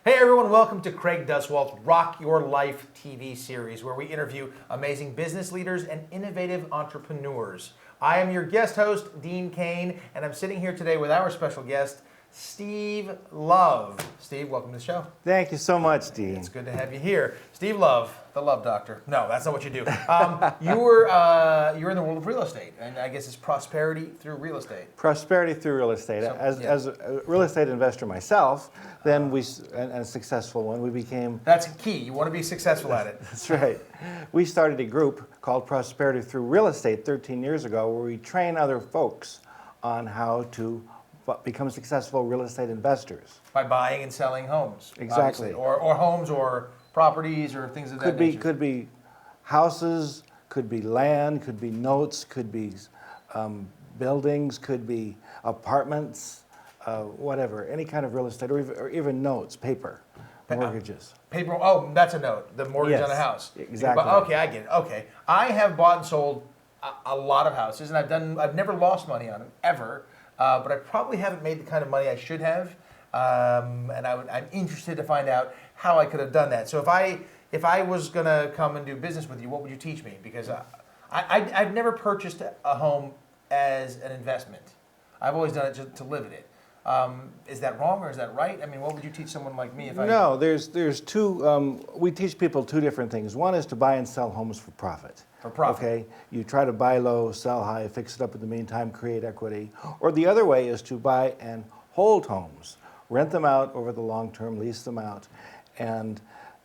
Hey everyone, welcome to Craig Duswalt's Rock Your Life TV series, where we interview amazing business leaders and innovative entrepreneurs. I am your guest host, Dean Cain, and I'm sitting here today with our special guest, Steve Love. Steve, welcome to the show. Thank you so much, Dean. It's good to have you here. Steve Love, the Love Doctor. No, that's not what you do. You're in the world of real estate, and I guess it's prosperity through real estate. Prosperity through real estate. So, as a real estate investor myself, then and a successful one, we became... That's key. You want to be successful at it. That's right. We started a group called Prosperity Through Real Estate 13 years ago, where we train other folks on how to become successful real estate investors. By buying and selling homes. Exactly. Or homes or properties or things of that nature. Could be houses, could be land, could be notes, could be buildings, could be apartments, whatever, any kind of real estate, or even notes, paper, mortgages. Paper, oh, that's a note, the mortgage on a house. Exactly. Okay, I get it, okay. I have bought and sold a lot of houses, and I've never lost money on them, ever. But I probably haven't made the kind of money I should have, and I'm interested to find out how I could have done that. So if I was going to come and do business with you, what would you teach me? Because I've never purchased a home as an investment. I've always done it to live in it. Is that wrong or is that right? I mean, what would you teach someone like me if I... No, there's two, we teach people two different things. One is to buy and sell homes for profit. For profit. Okay, you try to buy low, sell high, fix it up in the meantime, create equity. Or the other way is to buy and hold homes, rent them out over the long term, lease them out, and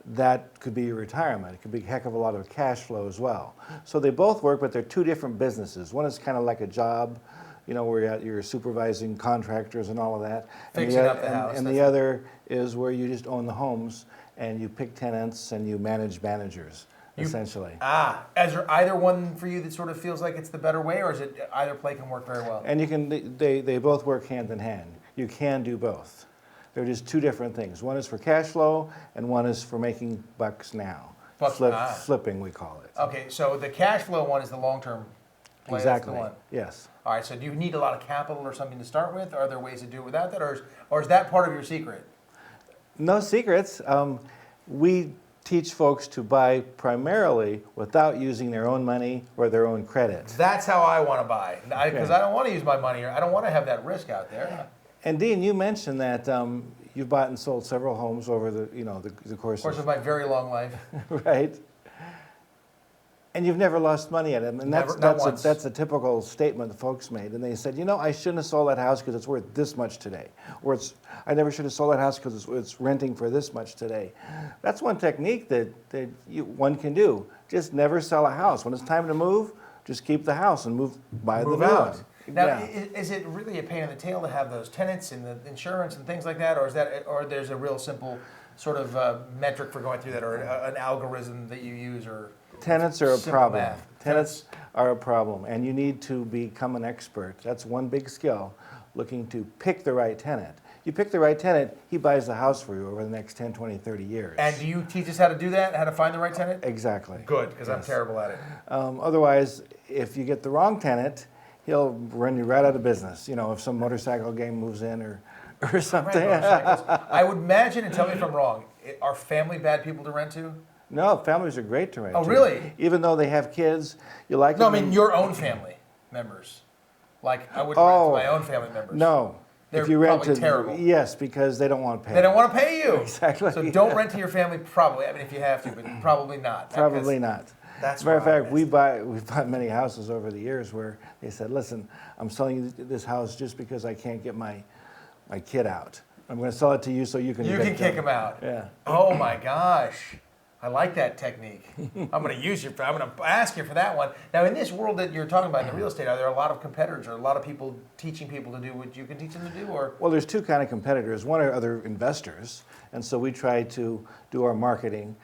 that could be your retirement. It could be a heck of a lot of cash flow as well. So they both work, but they're two different businesses. One is kind of like a job, you know, where you're supervising contractors and all of that. Fixing up the house. And the other is where you just own the homes and you pick tenants and you manage managers. Essentially. Is there either one for you that sort of feels like it's the better way, or is it either play can work very well? And you can, they both work hand in hand. You can do both. They're just two different things. One is for cash flow, and one is for making bucks now. Flipping, we call it. Okay, so the cash flow one is the long-term play. Exactly. That's the one. Yes. All right, so do you need a lot of capital or something to start with? Are there ways to do it without that, or is that part of your secret? No secrets. We teach folks to buy primarily without using their own money or their own credit. That's how I want to buy, because I don't want to use my money, or I don't want to have that risk out there. And Dean, you mentioned that you bought and sold several homes over the course of my very long life. Right. And you've never lost money at it. And that's a typical statement the folks made. And they said, you know, I shouldn't have sold that house because it's worth this much today. Or I never should have sold that house because it's renting for this much today. That's one technique that one can do. Just never sell a house. When it's time to move, just keep the house and buy the new one. Now, is it really a pain in the tail to have those tenants and the insurance and things like that, or there's a real simple sort of metric for going through that, or an algorithm that you use, or tenants are a problem. Math. Tenants are a problem, and you need to become an expert. That's one big skill, looking to pick the right tenant. You pick the right tenant, he buys the house for you over the next 10, 20, 30 years. And do you teach us how to do that, how to find the right tenant? Exactly. Good, because I'm terrible at it. Otherwise, if you get the wrong tenant, he'll run you right out of business. You know, if some motorcycle gang moves in or something. I would imagine, and tell me if I'm wrong, are family bad people to rent to? No, families are great to rent to. Oh, really? Even though they have kids, you like them. No, I mean your own family members. Like, I wouldn't rent to my own family members. No. They're if you rent probably terrible. Yes, because they don't want to pay. They don't want to pay you. Exactly. So don't rent to your family, probably. I mean, if you have to, but probably not. Probably not. That's As a matter of fact, we've bought many houses over the years where they said, listen, I'm selling you this house just because I can't get my kid out. I'm going to sell it to you so you can kick him out. Yeah. Oh my gosh. I like that technique. I'm going to ask you for that one. Now, in this world that you're talking about in the real estate, are there a lot of competitors or a lot of people teaching people to do what you can teach them to do? Or? Well, there's two kind of competitors. One are other investors, and so we try to do our marketing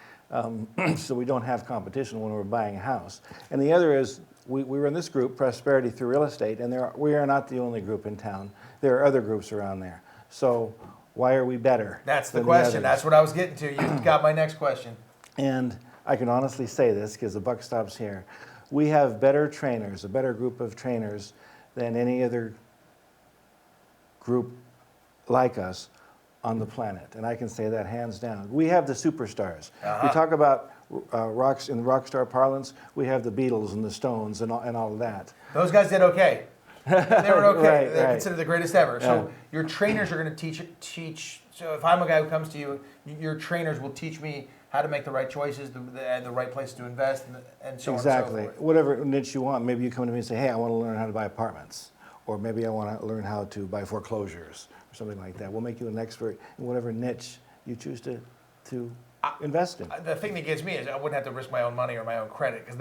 so we don't have competition when we're buying a house. And the other is, we run this group, Prosperity Through Real Estate, and we are not the only group in town. There are other groups around there. So why are we better? That's the question. That's what I was getting to. You got my next question. And I can honestly say this because the buck stops here. We have better trainers, a better group of trainers than any other group like us on the planet, and I can say that hands down. We have the superstars. Uh-huh. We talk about rocks in rock star parlance. We have the Beatles and the Stones and all of that. Those guys did okay. They were okay. Right, They're right. considered the greatest ever. So Yeah. your trainers are going to teach. So if I'm a guy who comes to you, your trainers will teach me how to make the right choices, the right places to invest, and so Exactly. on and so forth. Whatever niche you want. Maybe you come to me and say, hey, I want to learn how to buy apartments. Or maybe I want to learn how to buy foreclosures or something like that. We'll make you an expert in whatever niche you choose to invest in. The thing that gets me is I wouldn't have to risk my own money or my own credit, because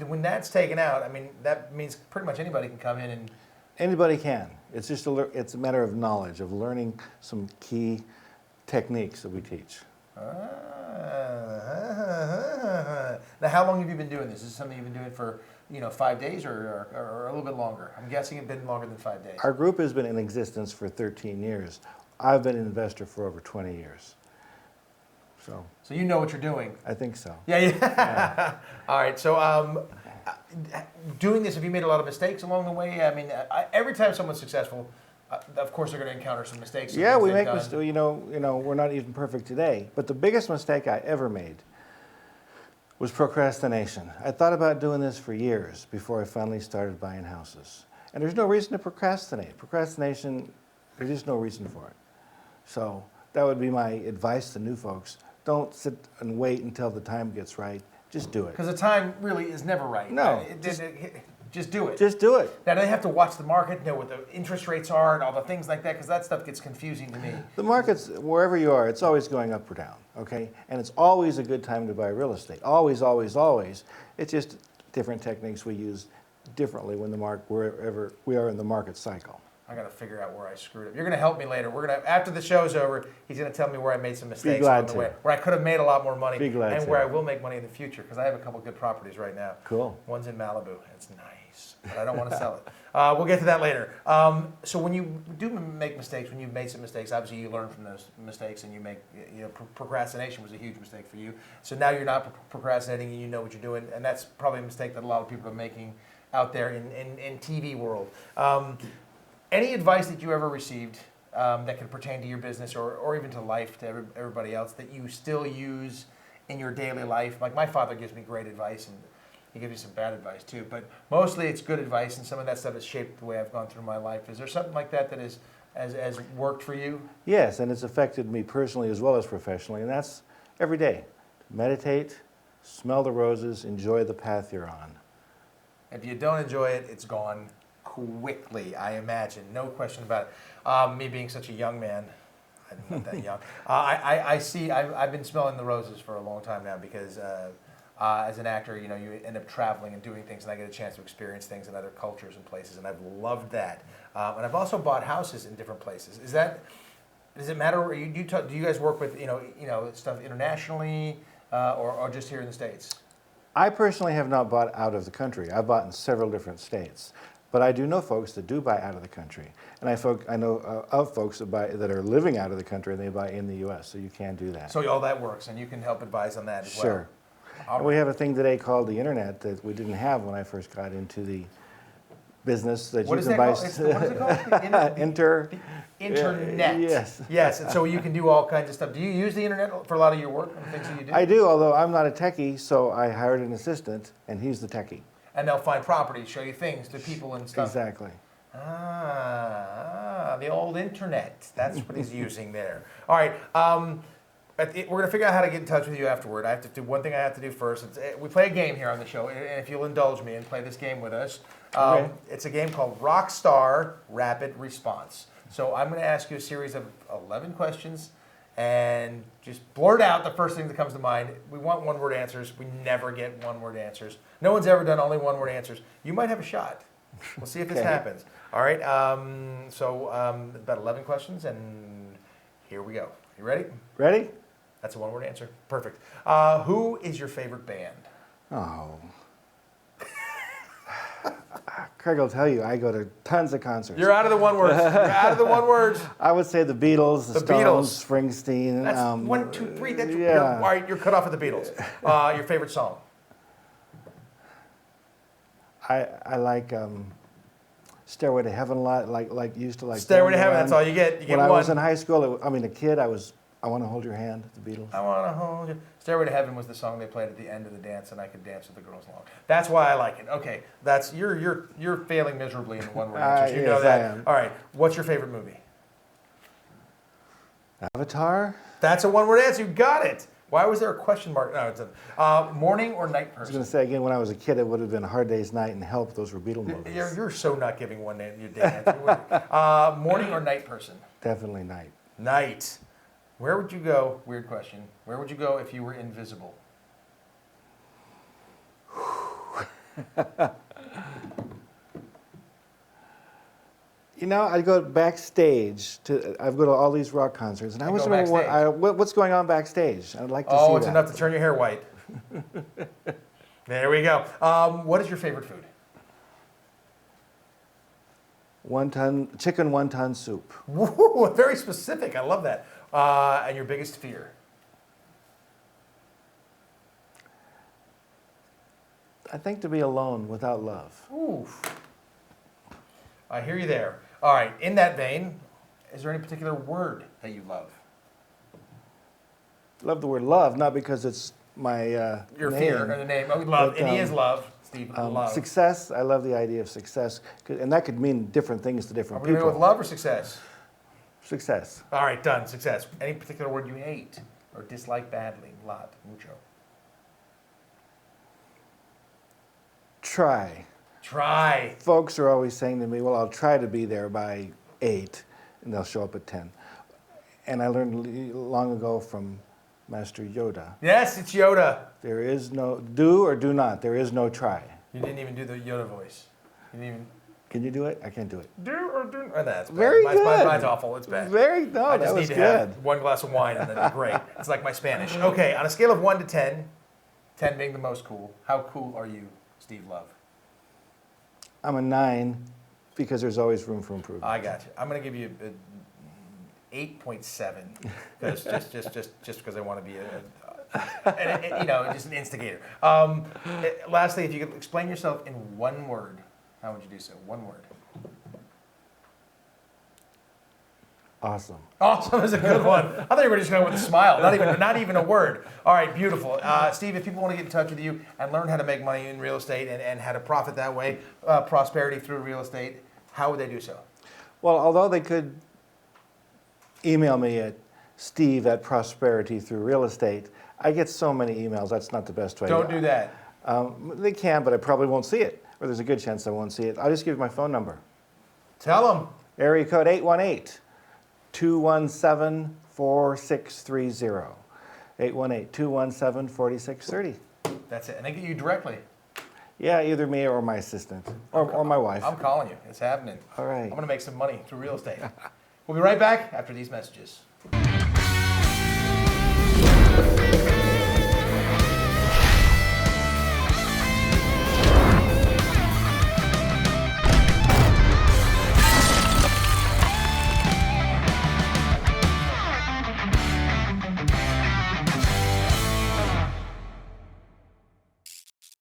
when that's taken out, I mean, that means pretty much anybody can come in and. Anybody can. It's just it's a matter of knowledge, of learning some key techniques that we teach. Now, how long have you been doing this? Is this something you've been doing for 5 days or a little bit longer? I'm guessing it's been longer than 5 days. Our group has been in existence for 13 years. I've been an investor for over 20 years. So you know what you're doing. I think so. Yeah. All right. So doing this, have you made a lot of mistakes along the way? I mean, every time someone's successful, of course they're going to encounter some mistakes. Yeah, we make mistakes. We're not even perfect today. But the biggest mistake I ever made was procrastination. I thought about doing this for years before I finally started buying houses. And there's no reason to procrastinate. Procrastination, there's just no reason for it. So that would be my advice to new folks. Don't sit and wait until the time gets right. Just do it. Because the time really is never right. No. Just do it. Just do it. Now, they have to watch the market, know what the interest rates are and all the things like that, because that stuff gets confusing to me. The market's, wherever you are, it's always going up or down, okay? And it's always a good time to buy real estate. Always, always, always. It's just different techniques we use differently wherever we are in the market cycle. I got to figure out where I screwed up. You're going to help me later. After the show's over, he's going to tell me where I made some mistakes along the way, where I could have made a lot more money, and where I will make money in the future, because I have a couple good properties right now. Cool. One's in Malibu. It's nice, but I don't want to sell it. We'll get to that later. So when you do make mistakes, when you've made some mistakes, obviously you learn from those mistakes, and procrastination was a huge mistake for you. So now you're not procrastinating, and you know what you're doing, and that's probably a mistake that a lot of people are making out there in TV world. Any advice that you ever received that could pertain to your business or even to life, to everybody else, that you still use in your daily life? Like, my father gives me great advice, and he gives me some bad advice too, but mostly it's good advice, and some of that stuff has shaped the way I've gone through my life. Is there something like that that has worked for you? Yes, and it's affected me personally as well as professionally, and that's every day. Meditate, smell the roses, enjoy the path you're on. If you don't enjoy it, it's gone quickly, I imagine. No question about it. Me being such a young man, I'm not that young. I've been smelling the roses for a long time now, because as an actor, you end up traveling and doing things, and I get a chance to experience things in other cultures and places, and I've loved that. And I've also bought houses in different places. Does it matter? Do you guys work with stuff internationally, or just here in the States? I personally have not bought out of the country. I've bought in several different states. But I do know folks that do buy out of the country. And I know of folks that are living out of the country, and they buy in the U.S., so you can do that. So all that works, and you can help advise on that as well. Sure. And we have a thing today called the Internet that we didn't have when I first got into the business that what you can buy. What is it called? The Internet. Yes. Yes, and so you can do all kinds of stuff. Do you use the internet for a lot of your work and things that you do? I do, although I'm not a techie, so I hired an assistant, and he's the techie. And they'll find properties, show you things to people and stuff. Exactly. The old internet. That's what he's using there. All right. We're going to figure out how to get in touch with you afterward. I have to do one thing I have to do first. We play a game here on the show, and if you'll indulge me and play this game with us. Okay. It's a game called Rockstar Rapid Response. So I'm going to ask you a series of 11 questions, and just blurt out the first thing that comes to mind. We want one-word answers. We never get one-word answers. No one's ever done only one-word answers. You might have a shot. We'll see if this happens. All right. About 11 questions, and here we go. You ready? Ready? That's a one-word answer. Perfect. Who is your favorite band? Oh. Craig will tell you, I go to tons of concerts. You're out of the one words. You're out of the one words. I would say the Beatles, the Stones, Springsteen. That's 1, 2, 3. That's, yeah. All right, you're cut off at the Beatles. Your favorite song? I like Stairway to Heaven a lot, like used to like. Stairway to going Heaven, around. that's all you get. You get When I one. was in high school, a kid, I Want to Hold Your Hand, the Beatles. I want to hold you. Stairway to Heaven was the song they played at the end of the dance, and I could dance with the girls along. That's why I like it. Okay, that's you're failing miserably in the one word answers. You know yes, that. I am. All right, what's your favorite movie? Avatar? That's a one word answer. You got it. Why was there a question mark? No, it's a morning or night I was person. going to say again, when I was a kid, it would have been Hard Day's Night and Help. Those were Beatle movies. You're so not giving one name. Your day answer. Morning or night person? Definitely night. Night. Where would you go? Weird question. Where would you go if you were invisible? You know, I'd go backstage I'd go to all these rock concerts, and I You was go wondering what's going on backstage. I'd like to see Oh, that. it's enough to turn your hair white. There we go. What is your favorite food? Chicken wonton soup. Woo, very specific. I love that. And your biggest fear? I think to be alone without love. Ooh. I hear you there. All right. In that vein, is there any particular word that you love? Love the word love, not because it's my Your name. fear or the name? Oh, love. But, And he is love. Steve, love. Success. I love the idea of success, and that could mean different things to Are different we going to people. go with love or success? Success. All right, done. Success. Any particular word you hate or dislike badly? Lot, mucho. Try. Try. Folks are always saying to me, well, I'll try to be there by 8, and they'll show up at 10. And I learned long ago from Master Yoda, Yes, it's Yoda. there is no do or do not. There is no try. You didn't even do the Yoda voice. You didn't even Can you do it? I can't do it. do or do. Oh, that's bad. Very mine's, good. Mine's awful. It's bad. No, I that just was need to good. have one glass of wine and then it's great. It's like my Spanish. Okay, on a scale of 1 to 10, 10 being the most cool, how cool are you, Steve Love? I'm a 9 because there's always room for improvement. I got you. I'm going to give you a 8.7 because just because I want to be just an instigator. Lastly, if you could explain yourself in one word, how would you do so? One word. Awesome. Awesome is a good one. I thought you were just going with a smile. Not even a word. All right, beautiful. Steve, if people want to get in touch with you and learn how to make money in real estate and how to profit that way, prosperity through real estate, how would they do so? Well, although they could email me at steve@prosperity through real estate, I get so many emails, that's not the best way. Don't do that. They can, but I probably won't see it, or there's a good chance I won't see it. I'll just give you my phone number. Tell them. Area code 818-217-4630. 818-217-4630. That's it. And they get you directly. Yeah, either me or my assistant, or my wife. I'm calling you. It's happening. All right. I'm going to make some money through real estate. We'll be right back after these messages.